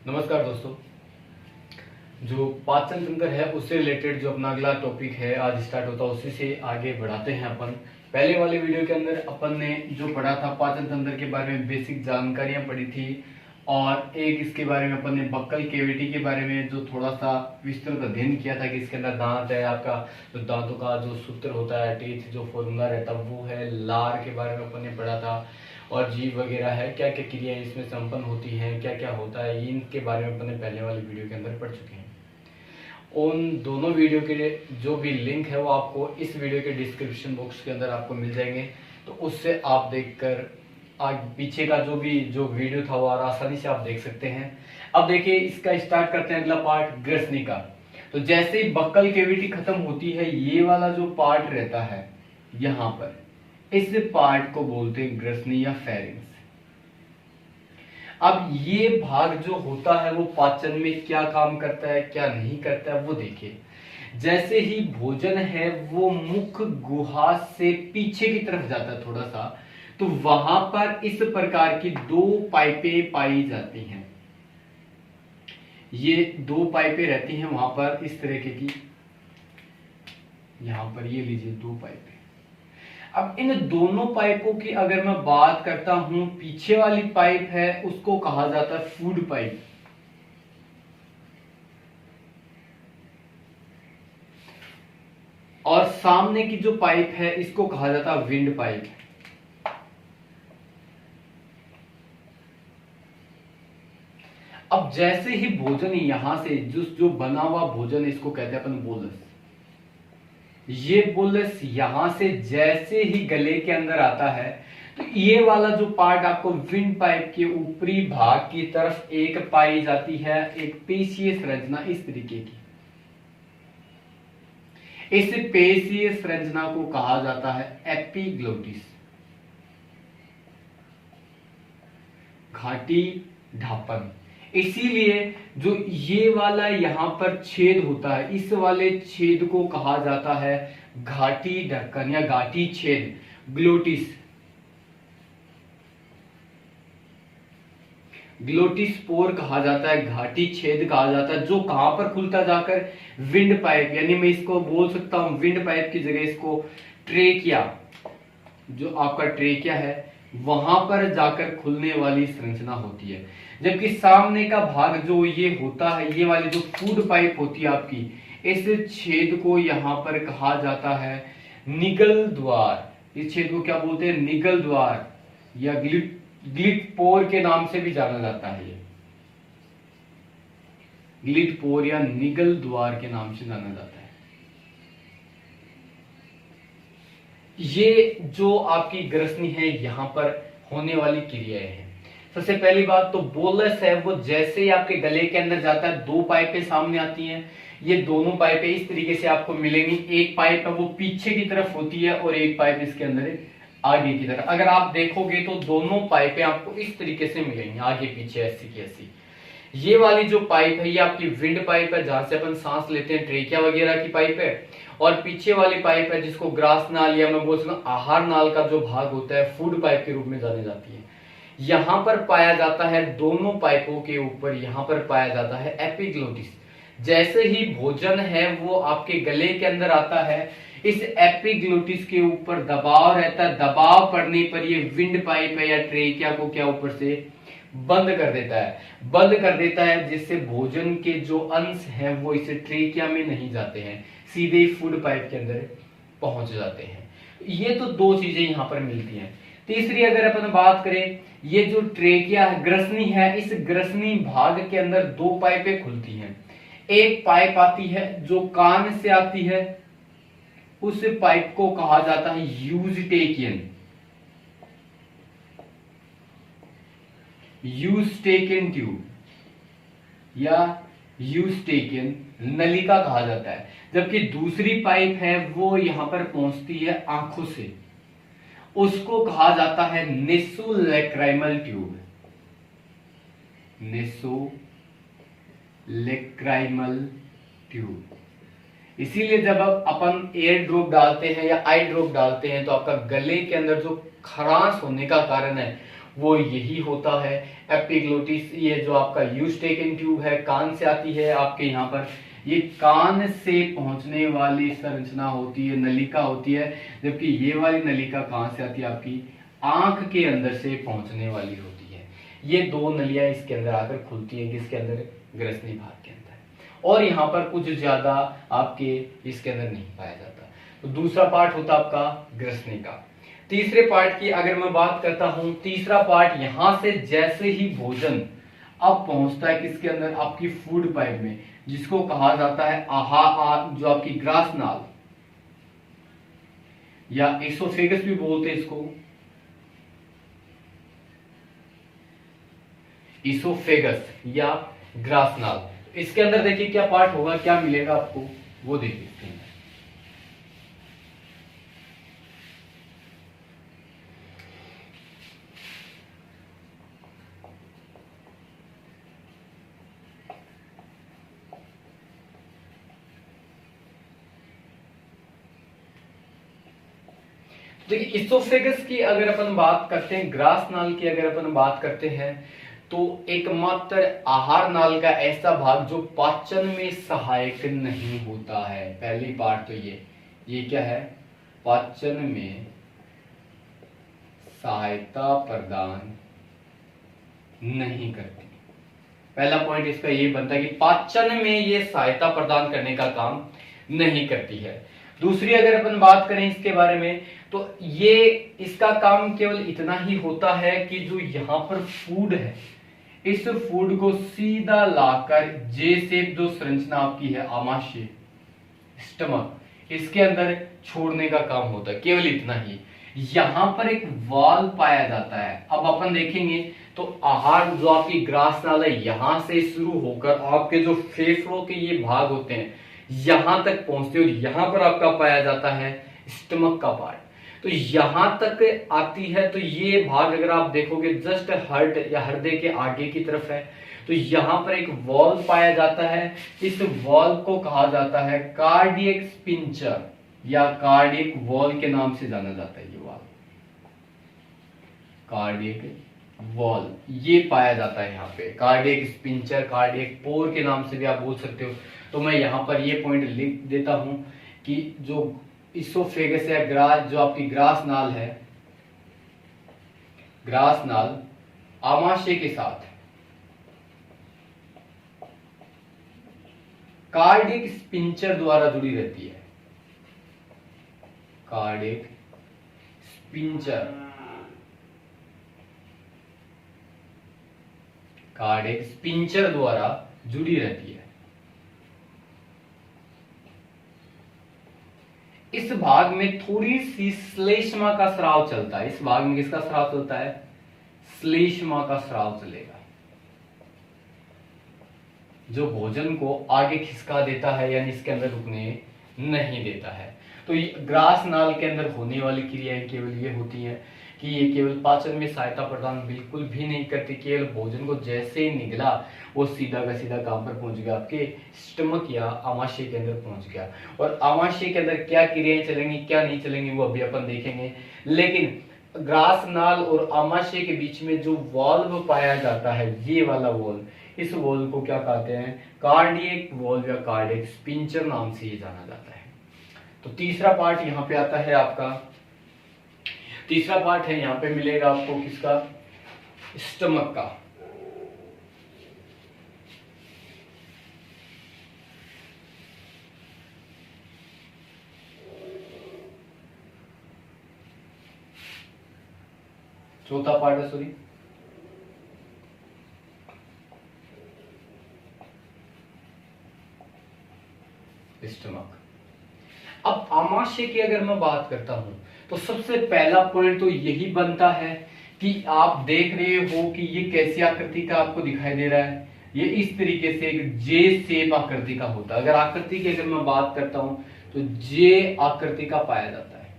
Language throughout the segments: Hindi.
नमस्कार दोस्तों। जो पाचन तंत्र है उससे रिलेटेड जो अपना अगला टॉपिक है आज स्टार्ट होता है, उसी से आगे बढ़ाते हैं अपन। पहले वाले वीडियो के अंदर अपन ने जो पढ़ा था पाचन तंत्र के बारे में बेसिक जानकारियां पढ़ी थी, और एक इसके बारे में अपन ने बक्कल केविटी के बारे में जो थोड़ा सा विस्तृत अध्ययन किया था कि इसके अंदर दांत है, आपका जो दांतों का जो सूत्र होता है, टीथ जो फॉर्मूला रहता है वो है। लार के बारे में अपन ने पढ़ा था, और जीव वगैरह है, क्या क्या क्रियाएं इसमें संपन्न होती हैं, क्या क्या होता है, इनके बारे में अपन ने पहले वाले वीडियो के अंदर पढ़ चुके हैं। उन दोनों वीडियो के जो भी लिंक है वो आपको इस वीडियो के डिस्क्रिप्शन बॉक्स के अंदर आपको मिल जाएंगे, तो उससे आप देखकर आज पीछे का जो वीडियो था वो आसानी से आप देख सकते हैं। अब देखिए, इसका स्टार्ट करते हैं अगला पार्ट, ग्रसनी का। तो जैसे ही बक्कल केविटी खत्म होती है, ये वाला जो पार्ट रहता है यहाँ पर, इस पार्ट को बोलते हैं ग्रसनी या फेरिंग्स। अब ये भाग जो होता है वो पाचन में क्या काम करता है क्या नहीं करता है वो देखिए। जैसे ही भोजन है वो मुख गुहा से पीछे की तरफ जाता है थोड़ा सा, तो वहां पर इस प्रकार की दो पाइपें पाई जाती हैं। ये दो पाइपें रहती हैं वहां पर इस तरीके की, यहां पर ये लीजिए दो पाइपें। अब इन दोनों पाइपों की अगर मैं बात करता हूं, पीछे वाली पाइप है उसको कहा जाता है फूड पाइप, और सामने की जो पाइप है इसको कहा जाता है विंड पाइप। अब जैसे ही भोजन यहां से जो बना हुआ भोजन, इसको कहते हैं अपन बोलस। ये बोलस यहां से जैसे ही गले के अंदर आता है, तो ये वाला जो पार्ट आपको विंड पाइप के ऊपरी भाग की तरफ एक पाई जाती है, एक पेशीय संरचना इस तरीके की। इस पेशीय संरचना को कहा जाता है एपिग्लोटिस, घाटी ढापन। इसीलिए जो ये वाला यहां पर छेद होता है, इस वाले छेद को कहा जाता है घाटी ढक्कन या घाटी छेद, ग्लोटिस। ग्लोटिस पोर कहा जाता है, घाटी छेद कहा जाता है, जो कहां पर खुलता जाकर विंड पाइप, यानी मैं इसको बोल सकता हूं विंड पाइप की जगह इसको ट्रेकिया, जो आपका ट्रेकिया है वहां पर जाकर खुलने वाली संरचना होती है। जबकि सामने का भाग जो ये होता है, ये वाली जो फूड पाइप होती है आपकी, इस छेद को यहां पर कहा जाता है निगल द्वार। इस छेद को क्या बोलते हैं? निगल द्वार या ग्लिट पोर के नाम से भी जाना जाता है। ये ग्लिट पोर या निगल द्वार के नाम से जाना जाता है। ये जो आपकी ग्रसनी है यहां पर होने वाली क्रियाएं हैं। सबसे पहली बात तो बोलस है, वो जैसे ही आपके गले के अंदर जाता है, दो पाइपें सामने आती हैं। ये दोनों पाइपें इस तरीके से आपको मिलेंगी। एक पाइप है वो पीछे की तरफ होती है और एक पाइप इसके अंदर आगे की तरफ। अगर आप देखोगे तो दोनों पाइपें आपको इस तरीके से मिलेंगी, आगे पीछे ऐसी की ऐसी। ये वाली जो पाइप है ये आपकी विंड पाइप है, जहां से अपन सांस लेते हैं, ट्रेकिया वगैरह की पाइप है। और पीछे वाली पाइप है जिसको ग्रास नाल या मैं बोल सकता हूं आहार नाल का जो भाग होता है, फूड पाइप के रूप में जानी जाती है। यहां पर पाया जाता है, दोनों पाइपों के ऊपर यहां पर पाया जाता है एपिग्लोटिस। जैसे ही भोजन है वो आपके गले के अंदर आता है, इस एपिग्लोटिस के ऊपर दबाव रहता है। दबाव पड़ने पर ये विंड पाइप है या ट्रेकिया को क्या ऊपर से बंद कर देता है, जिससे भोजन के जो अंश हैं वो इस ट्रेकिया में नहीं जाते हैं, सीधे फूड पाइप के अंदर पहुंच जाते हैं। ये तो दो चीजें यहां पर मिलती हैं। तीसरी अगर अपन बात करें, ये जो ट्रेकिया है, ग्रसनी है, इस ग्रसनी भाग के अंदर दो पाइपें खुलती हैं। एक पाइप आती है जो कान से आती है, उस पाइप को कहा जाता है यूस्टेकियन ट्यूब या यूस्टेकियन नलिका कहा जाता है। जबकि दूसरी पाइप है वो यहां पर पहुंचती है आंखों से, उसको कहा जाता है नेसोलैक्राइमल ट्यूब। नेसोलैक्राइमल ट्यूब। इसीलिए जब अपन एयर ड्रॉप डालते हैं या आई ड्रॉप डालते हैं, तो आपका गले के अंदर जो खरांश होने का कारण है वो यही होता है। एपिग्लोटिस ये जो आपका यूस्टेकन ट्यूब है कान से आती है आपके यहाँ पर, ये कान से पहुंचने वाली संरचना होती है, नलिका होती है, जबकि ये वाली नलिका कहां से आती है आपकी आंख के अंदर से पहुंचने वाली होती है। ये दो नलियां इसके अंदर आकर खुलती है, किसके अंदर, ग्रसनी भाग के अंदर, और यहाँ पर कुछ ज्यादा आपके इसके अंदर नहीं पाया जाता। तो दूसरा पार्ट होता आपका ग्रसनी का। तीसरे पार्ट की अगर मैं बात करता हूं, तीसरा पार्ट यहां से जैसे ही भोजन अब पहुंचता है किसके अंदर, आपकी फूड पाइप में, जिसको कहा जाता है जो आपकी ग्रास नाल या एसोफेगस भी बोलते हैं इसको, इसोफेगस या ग्रास नाल। इसके अंदर देखिए क्या पार्ट होगा, क्या मिलेगा आपको, वो देखिए इसके अंदर। देखिए इसोफेगस की अगर अपन बात करते हैं, ग्रास नाल की अगर अपन बात करते हैं, तो एकमात्र आहार नाल का ऐसा भाग जो पाचन में सहायक नहीं होता है। पहली बात तो ये क्या है, पाचन में सहायता प्रदान नहीं करती। पहला पॉइंट इसका ये बनता है कि पाचन में ये सहायता प्रदान करने का काम नहीं करती है। दूसरी अगर अपन बात करें इसके बारे में, तो ये इसका काम केवल इतना ही होता है कि जो यहाँ पर फूड है, इस फूड को सीधा लाकर जे शेप जो संरचना आपकी है आमाशय स्टमक, इसके अंदर छोड़ने का काम होता है, केवल इतना ही। यहां पर एक वाल्व पाया जाता है। अब अपन देखेंगे तो आहार जो आपकी ग्रास नाल है यहां से शुरू होकर आपके जो फेफड़ों के ये भाग होते हैं यहां तक पहुंचते हैं, और यहां पर आपका पाया जाता है स्टमक का पार्ट। तो यहां तक आती है, तो ये भाग अगर आप देखोगे जस्ट हार्ट या हृदय के आगे की तरफ है, तो यहां पर एक वॉल्व पाया जाता है। इस वॉल्व को कहा जाता है कार्डियक स्पिंचर या कार्डियक वॉल्व के नाम से जाना जाता है। ये वॉल्व कार्डियक वॉल्व ये पाया जाता है यहाँ पे, कार्डियक स्पिंचर, कार्डियक पोर के नाम से भी आप बोल सकते हो। तो मैं यहाँ पर ये पॉइंट लिख देता हूं कि जो इसोफेगस या ग्रास जो आपकी ग्रास नाल है, ग्रास नाल आमाशय के साथ कार्डियक स्पिंचर द्वारा जुड़ी रहती है। कार्डियक स्पिंचर, कार्डियक स्पिंचर द्वारा जुड़ी रहती है। इस भाग में थोड़ी सी श्लेष्मा का स्राव चलता है। इस भाग में किसका स्राव चलता है, श्लेष्मा का स्राव चलेगा, जो भोजन को आगे खिसका देता है यानी इसके अंदर रुकने नहीं देता है। तो ग्रास नाल के अंदर होने वाली क्रियाएं केवल ये होती हैं कि ये केवल पाचन में सहायता प्रदान बिल्कुल भी नहीं करती। केवल भोजन को जैसे ही निगला वो सीधा का सीधा काम पर पहुंच गया, आपके स्टमक या आमाशय के अंदर पहुंच गया। और आमाशय के अंदर क्या क्रियाएं चलेंगी क्या नहीं चलेंगी वो अभी अपन देखेंगे। लेकिन ग्रास नाल और आमाशय के बीच में जो वॉल्व पाया जाता है, ये वाला वॉल्व, इस वॉल्व को क्या कहते हैं, कार्डियक वॉल्व या कार्डियक स्पिंचर नाम से ये जाना जाता है। तो तीसरा पार्ट यहाँ पे आता है आपका, तीसरा पार्ट है यहाँ पे मिलेगा आपको किसका, स्टमक का। चौथा पार्ट है सॉरी स्टमक। अब आमाशय की अगर मैं बात करता हूं तो सबसे पहला पॉइंट तो यही बनता है कि आप देख रहे हो कि ये कैसी आकृति का आपको दिखाई दे रहा है। ये इस तरीके से एक जे शेप आकृति का होता है। अगर आकृति की अगर मैं बात करता हूं तो जे आकृति का पाया जाता है,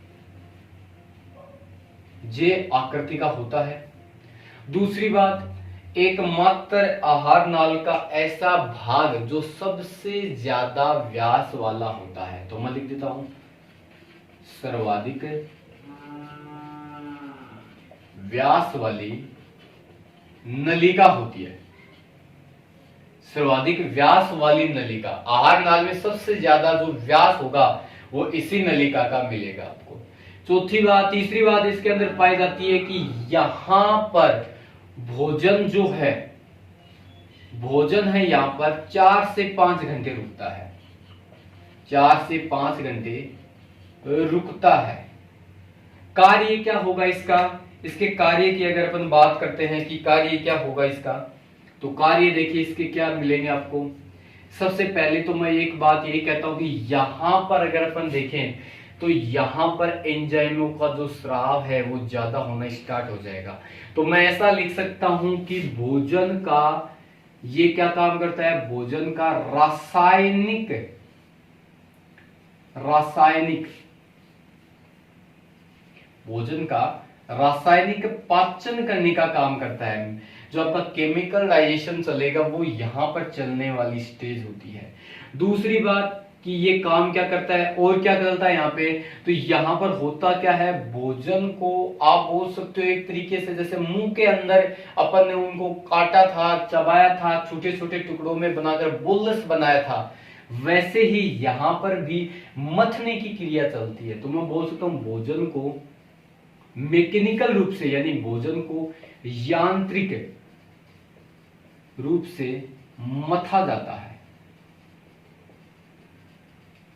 जे आकृति का होता है। दूसरी बात, एकमात्र आहार नाल का ऐसा भाग जो सबसे ज्यादा व्यास वाला होता है। तो मैं लिख देता हूं सर्वाधिक व्यास वाली नलिका होती है, सर्वाधिक व्यास वाली नलिका। आहार नाल में सबसे ज्यादा जो व्यास होगा वो इसी नलिका का मिलेगा आपको। तीसरी बात इसके अंदर पाई जाती है कि यहां पर भोजन जो है, भोजन है यहां पर 4 से 5 घंटे रुकता है, 4 से 5 घंटे रुकता है। कार्य क्या होगा इसका, इसके कार्य की अगर अपन बात करते हैं कि कार्य क्या होगा इसका, तो कार्य देखिए इसके क्या मिलेंगे आपको। सबसे पहले तो मैं एक बात यही कहता हूं कि यहां पर अगर अपन देखें तो यहां पर एंजाइमों का जो स्राव है वो ज्यादा होना स्टार्ट हो जाएगा। तो मैं ऐसा लिख सकता हूं कि भोजन का ये क्या काम करता है, भोजन का भोजन का रासायनिक पाचन करने का काम करता है। जो आपका केमिकल डाइजेशन चलेगा वो यहां पर चलने वाली स्टेज होती है। दूसरी बात कि ये काम क्या करता है और क्या करता है यहाँ पे, तो यहां पर होता क्या है, भोजन को आप बोल सकते हो एक तरीके से जैसे मुंह के अंदर अपन ने उनको काटा था, चबाया था, छोटे छोटे टुकड़ों में बनाकर बोलस बनाया था, वैसे ही यहां पर भी मथने की क्रिया चलती है। तो मैं बोल सकता हूं भोजन को मैकेनिकल रूप से यानी भोजन को यांत्रिक रूप से मथा जाता है,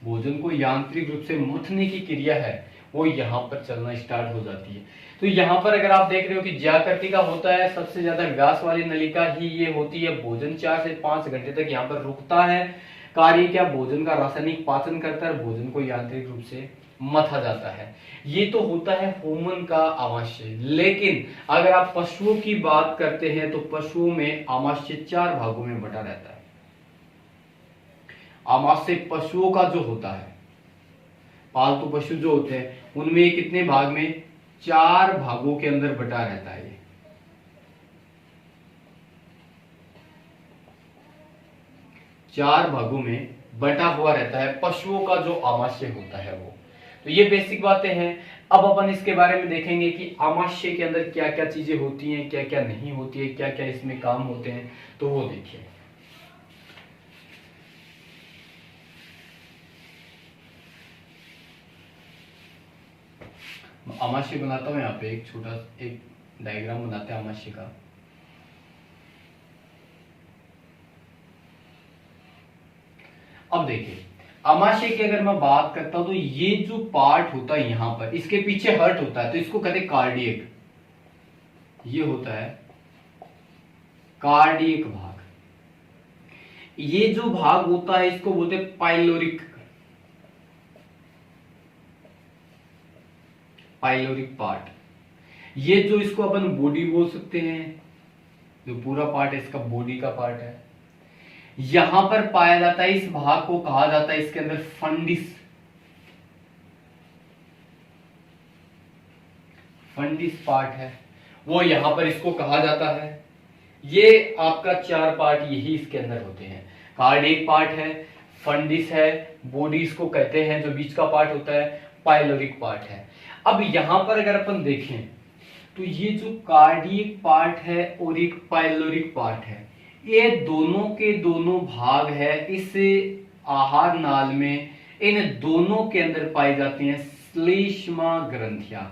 भोजन को यांत्रिक रूप से मथने की क्रिया है वो यहां पर चलना स्टार्ट हो जाती है। तो यहां पर अगर आप देख रहे हो कि ज्याकृति का होता है, सबसे ज्यादा व्यास वाली नलिका ही ये होती है। भोजन 4 से 5 घंटे तक यहां पर रुकता है। कार्य क्या, भोजन का रासायनिक पाचन करता है, भोजन को यांत्रिक रूप से मथा जाता है। ये तो होता है होमन का आमाशय। लेकिन अगर आप पशुओं की बात करते हैं तो पशुओं में आमाशय 4 भागों में बटा रहता है। आमाशय पशुओं का जो होता है, पालतू पशु जो होते हैं उनमें कितने भाग में, 4 भागों के अंदर बटा रहता है। 4 भागों में बटा हुआ रहता है पशुओं का जो आमाशय होता है वो। तो ये बेसिक बातें हैं। अब अपन इसके बारे में देखेंगे कि आमाशय के अंदर क्या क्या चीजें होती हैं, क्या क्या नहीं होती है, क्या क्या इसमें काम होते हैं, तो वो देखिए। आमाशय बनाता हूं, यहाँ पे एक छोटा एक डायग्राम बनाते हैं आमाशय का। अब देखिए आमाशय की अगर मैं बात करता हूं तो ये जो पार्ट होता है यहां पर, इसके पीछे हर्ट होता है तो इसको कहते हैं कार्डियक। ये होता है कार्डियक भाग। ये जो भाग होता है इसको बोलते हैं पाइलोरिक पार्ट। ये जो इसको अपन बॉडी बोल सकते हैं, जो पूरा पार्ट है इसका बॉडी का पार्ट है, यहां पर पाया जाता है। इस भाग को कहा जाता है इसके अंदर फंडिस पार्ट है, वो यहां पर इसको कहा जाता है। ये आपका 4 पार्ट यही इसके अंदर होते हैं। कार्डियक पार्ट है, फंडिस है, बॉडी इसको कहते हैं, जो बीच का पार्ट होता है पाइलोरिक पार्ट है। अब यहां पर अगर अपन देखें तो ये जो कार्डियक पार्ट है और एक पाइलोरिक पार्ट है, ये दोनों के दोनों भाग है इस आहार नाल में। इन दोनों के अंदर पाई जाती हैं श्लेष्मा ग्रंथियां,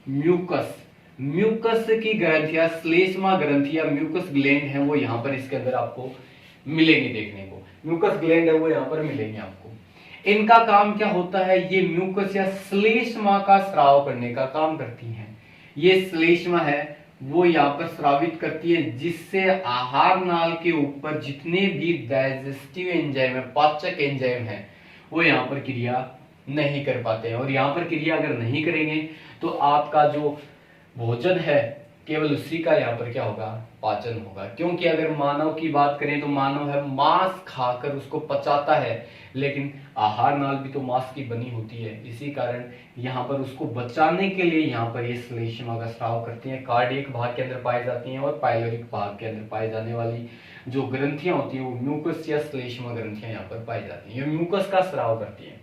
म्यूकस की ग्रंथियां, श्लेष्मा ग्रंथियां, म्यूकस ग्लैंड है वो यहां पर इसके अंदर आपको मिलेंगे देखने को। म्यूकस ग्लैंड है वो यहां पर मिलेंगे आपको। इनका काम क्या होता है, ये म्यूकस या श्लेष्मा का स्राव करने का काम करती हैं। ये श्लेष्मा है वो यहाँ पर स्रावित करती है, जिससे आहार नाल के ऊपर जितने भी डाइजेस्टिव एंजाइम है, पाचक एंजाइम है, वो यहाँ पर क्रिया नहीं कर पाते हैं। और यहाँ पर क्रिया अगर नहीं करेंगे तो आपका जो भोजन है केवल उसी का यहाँ पर क्या होगा, पाचन होगा। क्योंकि अगर मानव की बात करें तो मानव है मांस खाकर उसको पचाता है, लेकिन आहार नाल भी तो मांस की बनी होती है। इसी कारण यहाँ पर उसको बचाने के लिए यहाँ पर ये श्लेष्मा का स्राव करती हैं। कार्डियक भाग के अंदर पाई जाती हैं और पाइलोरिक भाग के अंदर पाई जाने वाली जो ग्रंथियां होती हैं वो म्यूकस या श्लेष्मा ग्रंथियां यहाँ पर पाई जाती हैं, ये म्यूकस का स्राव करती हैं।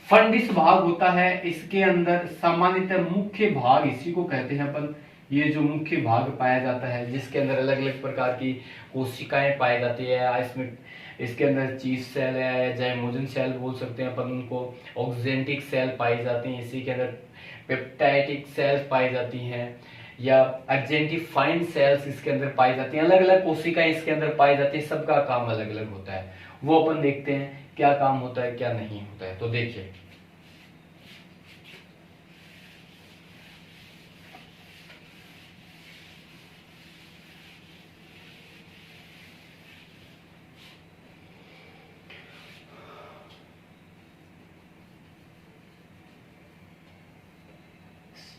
फंडिस भाग होता है, इसके अंदर सामान्यतः मुख्य भाग इसी को कहते हैं अपन ये जो मुख्य भाग पाया जाता है जिसके अंदर अलग अलग प्रकार की कोशिकाएं पाई जाती है। इसमें इसके अंदर चीज सेल है या जाइमोजन सेल बोल सकते हैं अपन उनको, ऑक्जेंटिक सेल पाई जाती हैं, इसी के अंदर पेप्टाइटिक सेल्स पाई जाती हैं या अर्जेंटिफाइंड सेल्स इसके अंदर पाई जाती हैं। अलग अलग कोशिकाएं इसके अंदर पाई जाती है, सबका काम अलग अलग होता है। वो अपन देखते हैं क्या काम होता है क्या नहीं होता है। तो देखिए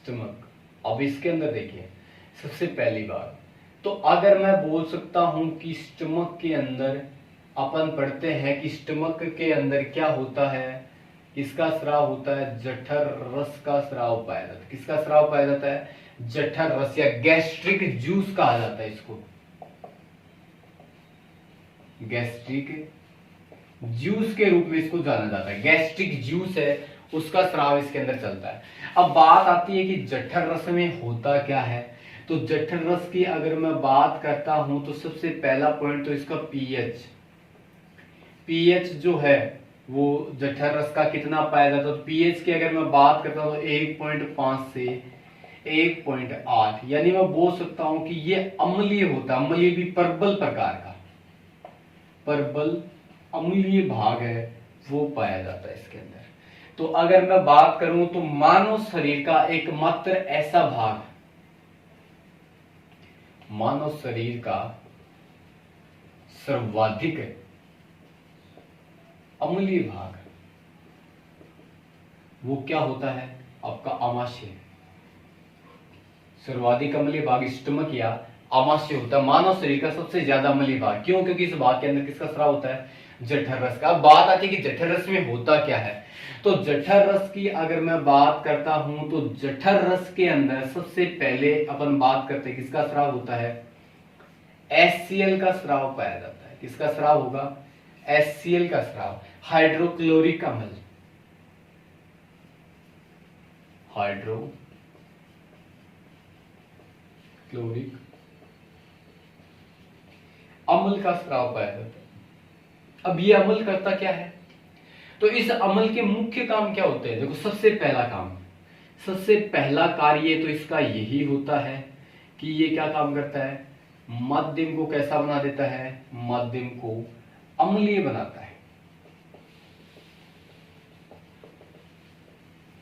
स्टमक, अब इसके अंदर देखिए सबसे पहली बात तो अगर मैं बोल सकता हूं कि स्टमक के अंदर अपन पढ़ते हैं कि स्टमक के अंदर क्या होता है, किसका स्राव होता है, जठर रस का स्राव पाया जाता है। किसका स्राव पाया जाता है? जठर रस या गैस्ट्रिक जूस कहा जाता है इसको, गैस्ट्रिक जूस के रूप में इसको जाना जाता है। गैस्ट्रिक जूस है उसका स्राव इसके अंदर चलता है। अब बात आती है कि जठर रस में होता क्या है। तो जठर रस की अगर मैं बात करता हूं तो सबसे पहला पॉइंट तो इसका पीएच, पीएच जो है वो जठर रस का कितना पाया जाता है। तो पीएच की अगर मैं बात करता हूं तो 1.5 से 1.8, यानी मैं बोल सकता हूं कि ये अम्लीय होता है। अम्लीय भी प्रबल प्रकार का, प्रबल अम्लीय भाग है वो पाया जाता है इसके अंदर। तो अगर मैं बात करूं तो मानव शरीर का एकमात्र ऐसा भाग, मानव शरीर का सर्वाधिक अम्लीय भाग वो क्या होता है? आपका आमाशय। सर्वाधिक अम्लीय भाग स्टमक या आमाशय होता है। मानव शरीर का सबसे ज्यादा अम्लीय भाग क्यों? क्योंकि इस भाग के अंदर किसका स्राव होता है? जठर रस का। बात आती है कि जठर रस में होता क्या है। तो जठर रस की अगर मैं बात करता हूं तो जठर रस के अंदर सबसे पहले अपन बात करते हैं किसका स्राव होता है? HCl का स्राव पाया जाता है। किसका स्राव होगा? HCl का स्राव, हाइड्रोक्लोरिक अम्ल, हाइड्रोक्लोरिक अम्ल का स्राव पाया जाता है। अब ये अम्ल करता क्या है? तो इस अम्ल के मुख्य काम क्या होते हैं? देखो सबसे पहला काम, सबसे पहला कार्य तो इसका यही होता है कि ये क्या काम करता है? माध्यम को कैसा बना देता है? माध्यम को अम्लीय बनाता है।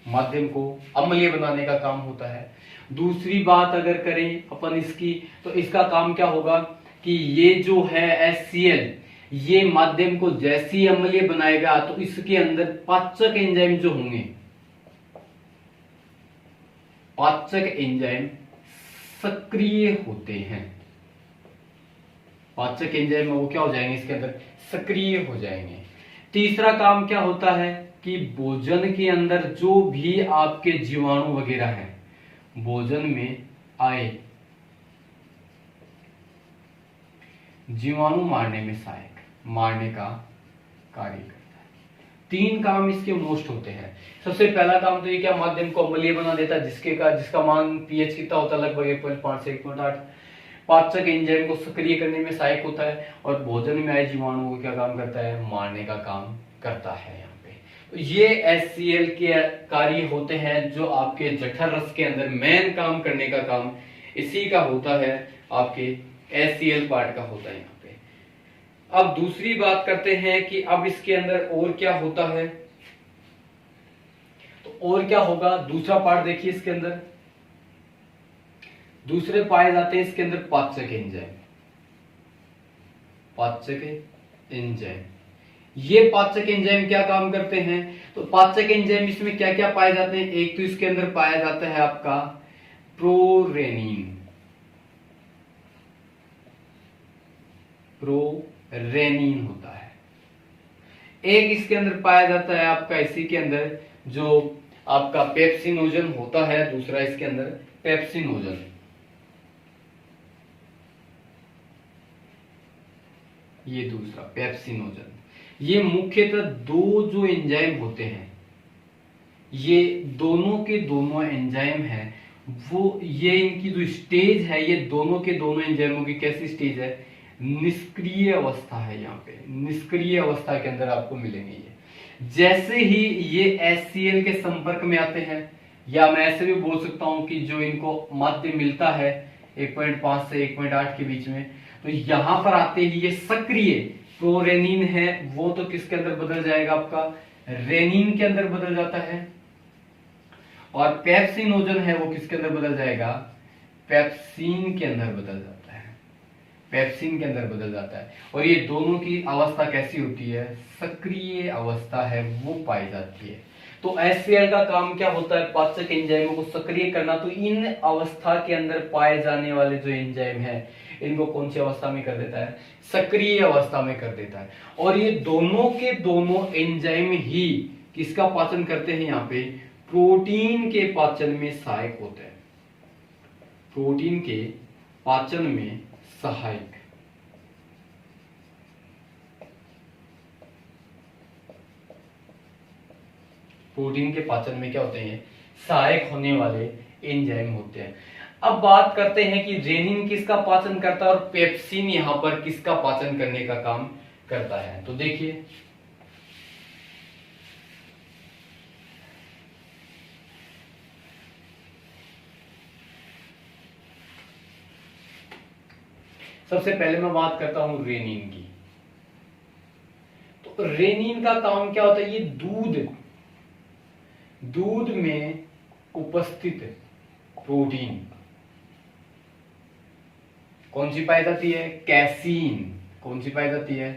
माध्यम को अम्लीय बनाने का काम होता है। दूसरी बात अगर करें अपन इसकी तो इसका काम क्या होगा कि ये जो है HCl, ये माध्यम को जैसी अम्लीय बनाएगा तो इसके अंदर पाचक एंजाइम जो होंगे, पाचक एंजाइम सक्रिय होते हैं। पाचक एंजाइम वो क्या हो जाएंगे? इसके अंदर सक्रिय हो जाएंगे। तीसरा काम क्या होता है कि भोजन के अंदर जो भी आपके जीवाणु वगैरह हैं, भोजन में आए जीवाणु मारने में सहायक, मारने का कार्य करता है। 3 काम इसके मोस्ट होते हैं। सबसे पहला काम तो ये क्या? माध्यम को अम्लीय बना देता है, जिसका मान पीएच कितना होता है? लगभग 1.5 से 1.8। पाचक एंजाइम को सक्रिय करने में सहायक होता है और भोजन में आए जीवाणुओं को क्या काम करता है? मारने का काम करता है। यहाँ पे तो ये HCl के कार्य होते हैं जो आपके जठर रस के अंदर मेन काम करने का काम इसी का होता है, आपके HCl पार्ट का होता है यहाँ पे। अब दूसरी बात करते हैं कि अब इसके अंदर और क्या होता है। तो और क्या होगा? दूसरा पार्ट देखिए इसके अंदर दूसरे पाए जाते हैं इसके अंदर पाचक एंजाइम। पाचक एंजाइम, ये पाचक एंजाइम क्या काम करते हैं? तो पाचक एंजाइम इसमें क्या क्या पाए जाते हैं? एक तो इसके अंदर पाया जाता है आपका प्रोरेनिन, प्रोरेनिन होता है। एक इसके अंदर पाया जाता है आपका इसी के अंदर जो आपका पेप्सिनोजन होता है। दूसरा इसके अंदर पेप्सिनोजन, ये दूसरा पेप्सिनोजन। ये मुख्यतः 2 जो एंजाइम होते हैं, ये दोनों के दोनों एंजाइम हैं वो ये इनकी जो स्टेज है, ये दोनों के दोनों एंजाइमों की कैसी स्टेज है, निष्क्रिय अवस्था है। यहाँ पे निष्क्रिय अवस्था के अंदर आपको मिलेंगे ये। जैसे ही ये HCl के संपर्क में आते हैं, या मैं ऐसे भी बोल सकता हूं कि जो इनको माध्य मिलता है 1.5 से 1.8 के बीच में, तो यहां पर आते ही ये सक्रिय प्रोरेनिन है वो तो किसके अंदर बदल जाएगा, आपका रेनिन के अंदर बदल जाता है। और पेप्सिनोजन है वो किसके अंदर बदल जाएगा, पेप्सिन के अंदर बदल जाता है, पेप्सिन के अंदर बदल जाता है। और ये दोनों की अवस्था कैसी होती है, सक्रिय अवस्था है वो पाई जाती है। तो HCl का काम क्या होता है, पाचक एंजाइमों को सक्रिय करना। तो इन अवस्था के अंदर पाए जाने वाले जो एंजाइम है, इनको कौन सी अवस्था में कर देता है, सक्रिय अवस्था में कर देता है। और ये दोनों के दोनों एंजाइम ही किसका पाचन करते हैं, यहाँ पे प्रोटीन के पाचन में सहायक होते हैं, प्रोटीन के पाचन में सहायक। प्रोटीन के पाचन में क्या होते हैं, सहायक होने वाले एंजाइम होते हैं। अब बात करते हैं कि रेनिन किसका पाचन करता है और पेप्सिन यहां पर किसका पाचन करने का काम करता है। तो देखिए सबसे पहले मैं बात करता हूं रेनिन की। तो रेनिन का काम क्या होता है, ये दूध में उपस्थित प्रोटीन कौन सी पाई जाती है, कैसीन। कौन सी पाई जाती है,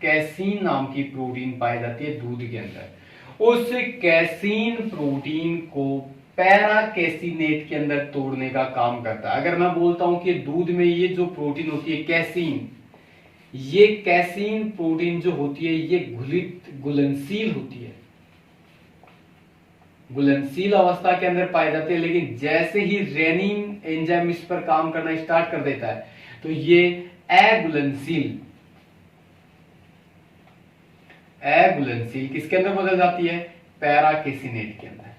कैसीन नाम की प्रोटीन पाई जाती है दूध के अंदर। उस कैसीन प्रोटीन को पैराकेसिनेट के अंदर तोड़ने का काम करता है। अगर मैं बोलता हूं कि दूध में ये जो प्रोटीन होती है कैसीन, ये कैसीन प्रोटीन जो होती है ये घुलनशील होती है, घुलनशील अवस्था के अंदर पाई जाती है। लेकिन जैसे ही रेनिन एंजाइम इस पर काम करना स्टार्ट कर देता है तो ये अघुलनशील किसके अंदर बदल जाती है, पैराकेसिनेट के अंदर।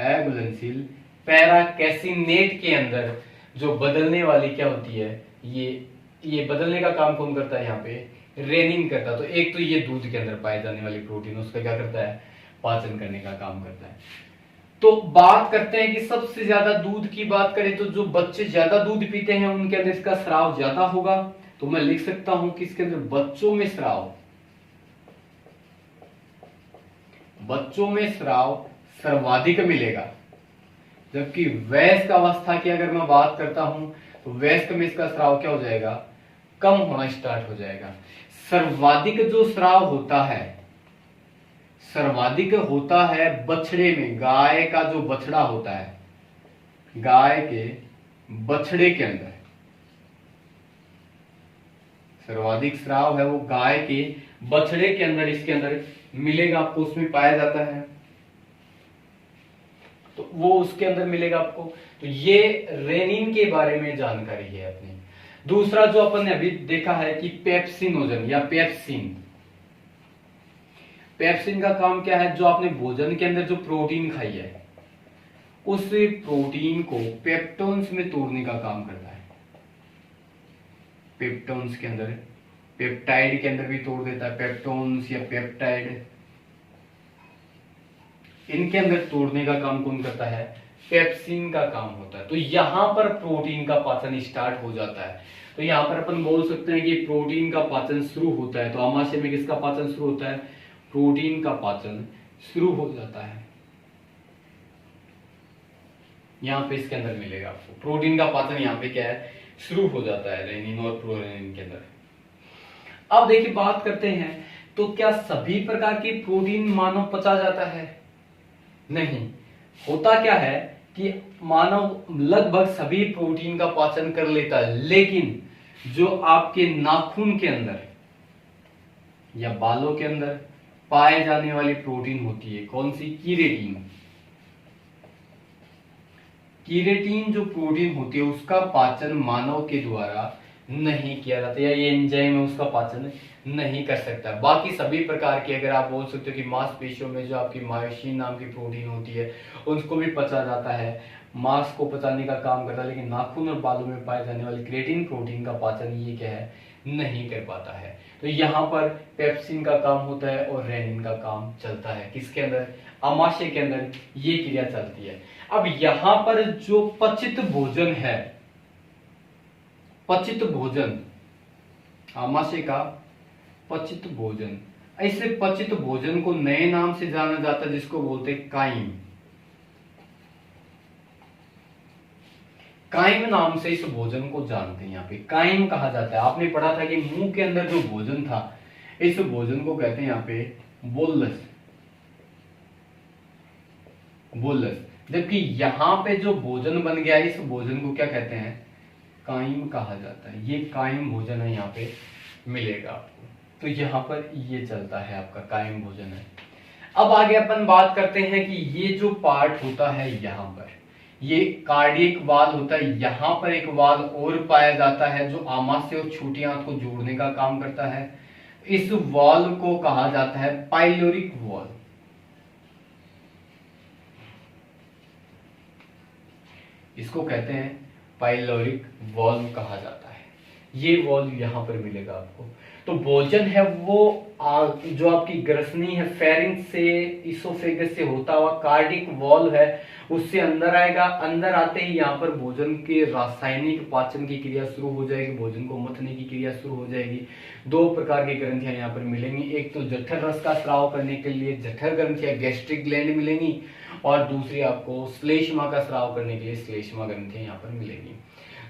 अघुलनशील पैराकेसिनेट के अंदर जो बदलने वाली क्या होती है, ये बदलने का काम कौन करता है, यहाँ पे रेनिन करता है। तो एक तो ये दूध के अंदर पाए जाने वाली प्रोटीन उसका क्या करता है, पाचन करने का काम करता है। तो बात करते हैं कि सबसे ज्यादा दूध की बात करें तो जो बच्चे ज्यादा दूध पीते हैं उनके अंदर इसका स्राव ज्यादा होगा। तो मैं लिख सकता हूं कि इसके अंदर बच्चों में स्राव सर्वाधिक मिलेगा। जबकि वयस्क अवस्था की अगर मैं बात करता हूं तो वयस्क में इसका स्राव क्या हो जाएगा, कम होना स्टार्ट हो जाएगा। सर्वाधिक जो स्राव होता है, सर्वाधिक होता है बछड़े में, गाय का जो बछड़ा होता है, गाय के बछड़े के अंदर सर्वाधिक स्राव है वो गाय के बछड़े के अंदर, इसके अंदर मिलेगा आपको, उसमें पाया जाता है। तो वो उसके अंदर मिलेगा आपको। तो ये रेनिन के बारे में जानकारी है अपनी। दूसरा जो अपन ने अभी देखा है कि पेप्सिनोजन या पेप्सिन का काम क्या है, जो आपने भोजन के अंदर जो प्रोटीन खाई है उस प्रोटीन को पेप्टोन्स में तोड़ने का काम करता है। पेप्टोन्स के अंदर, पेप्टाइड के अंदर भी तोड़ देता है, पेप्टोन्स या पेप्टाइड, इनके अंदर तोड़ने का काम कौन करता है, पेप्सिन का काम होता है। तो यहां पर प्रोटीन का पाचन स्टार्ट हो जाता है। तो यहां पर अपन बोल सकते हैं कि प्रोटीन का पाचन शुरू होता है। तो आमाशय में किसका पाचन शुरू होता है, प्रोटीन का पाचन शुरू हो जाता है। यहां पे इसके अंदर मिलेगा आपको प्रोटीन का पाचन, यहां पे क्या है, शुरू हो जाता है रेनिन और प्रोरेनिन के अंदर। अब देखिए बात करते हैं, तो क्या सभी प्रकार की प्रोटीन मानव पचा जाता है, नहीं। होता क्या है कि मानव लगभग सभी प्रोटीन का पाचन कर लेता है, लेकिन जो आपके नाखून के अंदर या बालों के अंदर पाए जाने वाली प्रोटीन होती है, कौन सी, कीरेटिन। कीरेटिन जो प्रोटीन होती है उसका पाचन मानव के द्वारा नहीं किया जाता, या ये एंजाइम है उसका पाचन नहीं कर सकता। बाकी सभी प्रकार के, अगर आप बोल सकते हो कि मांसपेशियों में जो आपकी मायोसिन नाम की प्रोटीन होती है उसको भी पचा जाता है, मांस को पचाने का काम करता है, लेकिन नाखून और बालों में पाए जाने वाली क्रिएटिन प्रोटीन का पाचन ये क्या है, नहीं कर पाता है। तो यहाँ पर पेप्सिन का काम होता है और रेनिन का काम चलता है, किसके अंदर, आमाशय के अंदर ये क्रिया चलती है। अब यहाँ पर जो पचित भोजन है, पचित भोजन, आमाशय का पचित भोजन, ऐसे पचित भोजन को नए नाम से जाना जाता है जिसको बोलते हैं काइम। काइम नाम से इस भोजन को जानते हैं, यहाँ पे काइम कहा जाता है। आपने पढ़ा था कि मुंह के अंदर जो भोजन था इस भोजन को कहते हैं यहाँ पे बोलस, बोलस। जबकि यहाँ पे जो भोजन बन गया इस भोजन को क्या कहते हैं, काइम कहा जाता है। ये काइम भोजन है, यहाँ पे मिलेगा आपको। तो यहाँ पर ये चलता है आपका काइम भोजन है। अब आगे अपन बात करते हैं कि ये जो पार्ट होता है यहाँ पर, ये कार्डियक वाल होता है। यहाँ पर एक वाल और पाया जाता है जो आमाशय और छोटी आंत को जोड़ने का काम करता है। इस वाल को कहा जाता है पाइलोरिक वाल। इसको कहते हैं पाइलोरिक वाल्व कहा जाता है। ये वाल्व यहां पर मिलेगा आपको। तो भोजन है वो जो आपकी ग्रसनी है फेरिंक्स से, इसोफेगस से होता हुआ कार्डिक वाल्व है, उससे अंदर आएगा। अंदर आते ही यहाँ पर भोजन के रासायनिक पाचन की क्रिया शुरू हो जाएगी, भोजन को मथने की क्रिया शुरू हो जाएगी। दो प्रकार की ग्रंथियां यहाँ पर मिलेंगी, एक तो जठर रस का स्राव करने के लिए जठर ग्रंथियां गैस्ट्रिक ग्लैंड मिलेंगी, और दूसरी आपको श्लेष्मा का स्राव करने के लिए श्लेष्मा ग्रंथियां यहाँ पर मिलेंगी।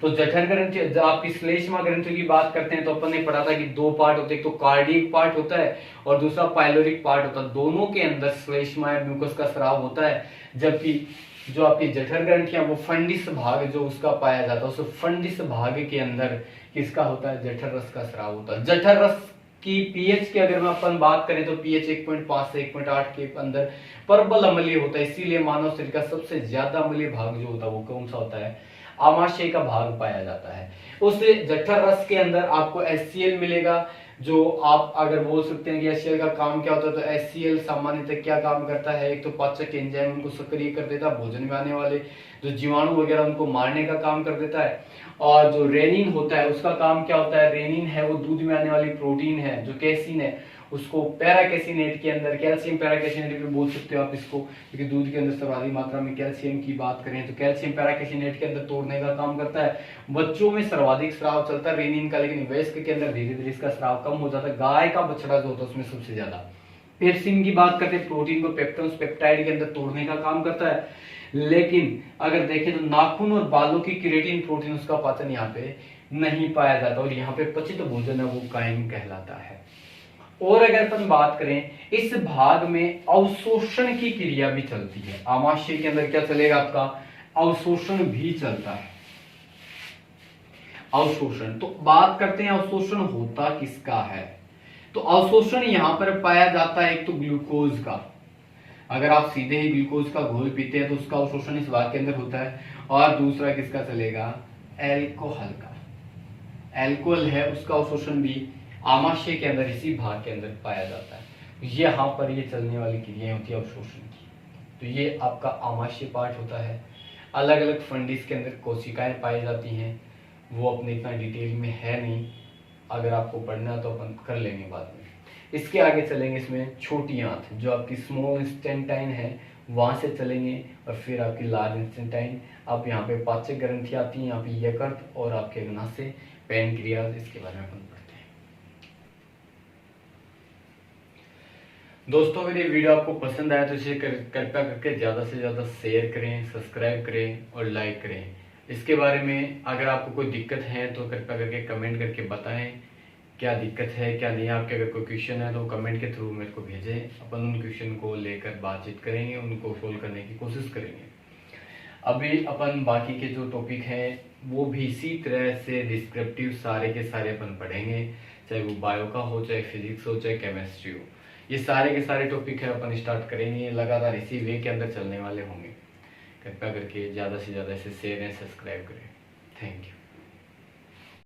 तो जठर ग्रंथि, जब आपकी श्लेष्मा ग्रंथि की बात करते हैं तो अपन ने पढ़ा था कि दो पार्ट होते हैं, एक तो कार्डियक पार्ट होता है और दूसरा पाइलोरिक पार्ट होता है। दोनों के अंदर श्लेष्मा या म्यूकस का स्राव होता है, जबकि जो आपकी जठर ग्रंथियां वो फंडिस भाग जो उसका पाया जाता है, उस फंडिस भाग के अंदर किसका होता है, जठर रस का स्राव होता है। जठर रस की पीएच की अगर मैं अपन बात करें तो पीएच 1.5 से 1.8 के अंदर प्रबल अम्लीय होता है। इसीलिए मानव शरीर का सबसे ज्यादा अम्लीय भाग जो होता है वो कौन सा होता है, आमाशय का भाग पाया जाता है। उस जठर रस के अंदर आपको HCl मिलेगा, जो आप अगर बोल सकते हैं कि HCl का काम क्या होता है, तो HCl सामान्यतः क्या काम करता है, एक तो पाचक एंजाइम उनको सक्रिय कर देता है, भोजन में आने वाले जो जीवाणु वगैरह उनको मारने का काम कर देता है। और जो रेनिन होता है उसका काम क्या होता है, रेनिन है वो दूध में आने वाली प्रोटीन है, जो कैसीन है उसको पैराकेसिनेट के अंदर, कैल्शियम पैराकेसिनेट भी बोल सकते हो आप इसको, क्योंकि दूध के अंदर सर्वाधिक मात्रा में कैल्शियम की बात करें तो कैल्शियम पैराकेसिनेट के अंदर तोड़ने का काम करता है। बच्चों में सर्वाधिक स्राव चलता है रेनिन का, लेकिन वयस्क के अंदर धीरे धीरे इसका स्राव कम हो जाता है। गाय का बछड़ा जो होता है उसमें सबसे ज्यादा। पेप्सिन की बात करते हैं, प्रोटीन को पेप्टोन्स पेप्टाइड के अंदर तोड़ने का काम करता है, लेकिन अगर देखें तो नाखून और बालों की केराटिन प्रोटीन उसका पाचन यहाँ पे नहीं पाया जाता, और यहाँ पे पचित भोजन है वो कायम कहलाता है। और अगर अपन बात करें इस भाग में अवशोषण की क्रिया भी चलती है। आमाशय के अंदर क्या चलेगा आपका, अवशोषण भी चलता है। अवशोषण, तो बात करते हैं अवशोषण होता किसका है, तो अवशोषण यहां पर पाया जाता है एक तो ग्लूकोज का। अगर आप सीधे ही ग्लूकोज का घोल पीते हैं तो उसका अवशोषण इस भाग के अंदर होता है, और दूसरा किसका चलेगा, एल्कोहल का। एल्कोहल है उसका अवशोषण भी आमाशय के अंदर इसी भाग के अंदर पाया जाता है। यहाँ पर ये चलने वाली क्रियाएं होती है अवशोषण की। तो ये आपका आमाशय पार्ट होता है। अलग अलग फंडिस के अंदर कोशिकाएं पाई जाती हैं, वो अपने इतना डिटेल में है नहीं, अगर आपको पढ़ना तो अपन कर लेंगे बाद में। इसके आगे चलेंगे, इसमें छोटी आंत जो आपकी स्मॉल इंस्टेंटाइन है वहां से चलेंगे, और फिर आपकी लार्ज इंस्टेंटाइन। अब यहाँ पे पाचक ग्रंथि आती है, यहाँ पे यकृत और आपके अग्नाशय, पैनक्रियाज, इसके बारे में अपन पढ़ते हैं। दोस्तों अगर ये वीडियो आपको पसंद आया तो इसे कृपया करके ज़्यादा से ज़्यादा शेयर करें, सब्सक्राइब करें और लाइक करें। इसके बारे में अगर आपको कोई दिक्कत है तो कृपया करके कमेंट करके बताएं क्या दिक्कत है क्या नहीं। आपके अगर कोई क्वेश्चन है तो कमेंट के थ्रू मेरे को भेजें, अपन उन क्वेश्चन को लेकर बातचीत करेंगे, उनको सोल्व करने की कोशिश करेंगे। अभी अपन बाकी के जो टॉपिक हैं वो भी इसी तरह से डिस्क्रिप्टिव सारे के सारे अपन पढ़ेंगे, चाहे वो बायो का हो, चाहे फिजिक्स हो, चाहे केमिस्ट्री हो। ये सारे के सारे टॉपिक है अपन स्टार्ट करेंगे, लगातार इसी वे के अंदर चलने वाले होंगे। कृपया करके ज़्यादा से ज़्यादा इसे शेयर एंड सब्सक्राइब करें। Thank you.